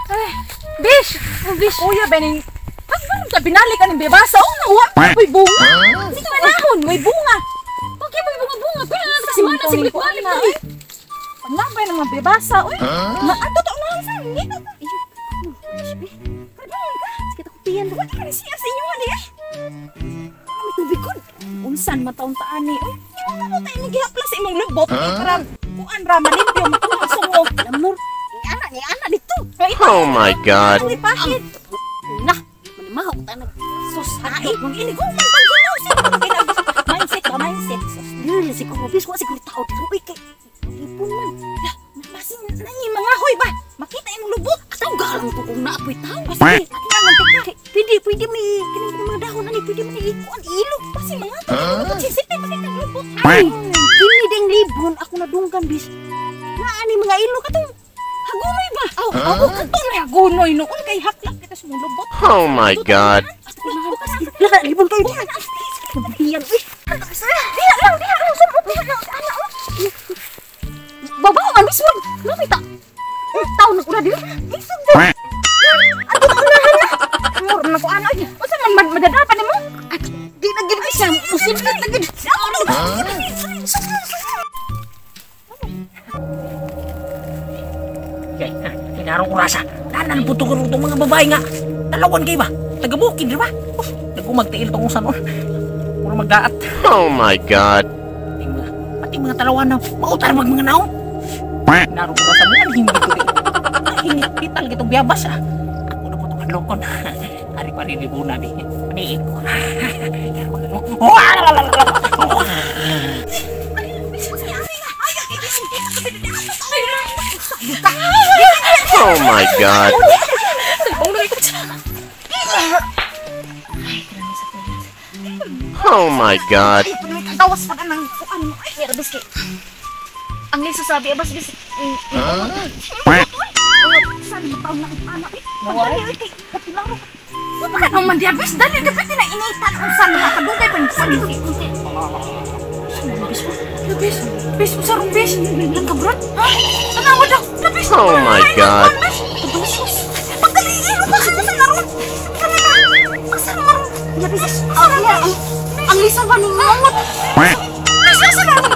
Ay, Bish! Oh, Bish! Kuya, Bening. Pag ka binalik ka ng bebasa, nawa may bunga. Hindi ka manahon, may bunga. Okay, may bunga-bunga. Pero lang kasi mana si balik na. Panglabay ng mga bebasa. Uy, ato to na sa hindi na. Pardon ka. Sige, takupiyan. Wala ka siya sa inyo, ali. May tubig ko. Unsan mataon-taan ni. Uy, imo ka mo tayo nagihapla sa imong lubot. Para kuan ra malimpyo, makumasong mo. Lamor. Ni anak dito. Oh my God. Ay, pahit. Nah, manimahok tayo sus haid mong ini ko man paggunaw siya mindset ba mindset sus dili si ko bis ko siguro tao dito uy kay ipon man ya masin nangi mga hoy ba makita imong lubot ataw galang to kung naapoy tao kasi atin man tika pwede mi kining mga dahon ani pwede man ikuan ilog kasi mga to sisip pa kay lubot ay kini ding libon ako nadunggan bis naani mga ilog katong hagunoy ba ako katong hagunoy no kay haklak kita sa lubot. Oh my God. Lah, libon kayo diyan. Kemudian, dia lang, sumot dia lang, anak mo. Babaw man mismo. Lami ta. Taw na kuda dia. Isog din. Ato ta unahan na. Mur na ko ano niya. Unsa man madadapan nimo? Di na gid bisa. Musin na gid. Kay, kinarong kurasa. Nanan putugon itong mga babae nga. Dalawan kayo ba? Taga-bukid, di ba? Nagkumagtiil itong usan. Puro magdaat. Oh my God. Pati mga talawan na mautar mag mga naong. Kinarong kurasa mo, hindi ko di. Hingit pital gitong biyabas ah. Ako na po itong kadlokon. Hari pa rin libunan eh. Paniin ko. Oh my God. Oh my God. Tawas pa ng kuan mo. Ay, pero biski. Ang liso sabi, abas biski. Saan mo taon na ang anak eh? Magdali, kay kapilaro. Huwag ka naman diabes. Dali, dapat na initan kung saan nakakadugay pa yung sagit. Bis, sarong bis. Lang ka, bro. Ano mo daw? Bis. Oh my God. Pagdali, ano ba ka sa naroon? Pasang naroon. Bis, ang liso ba nung ngamot? Bis, nasa naroon.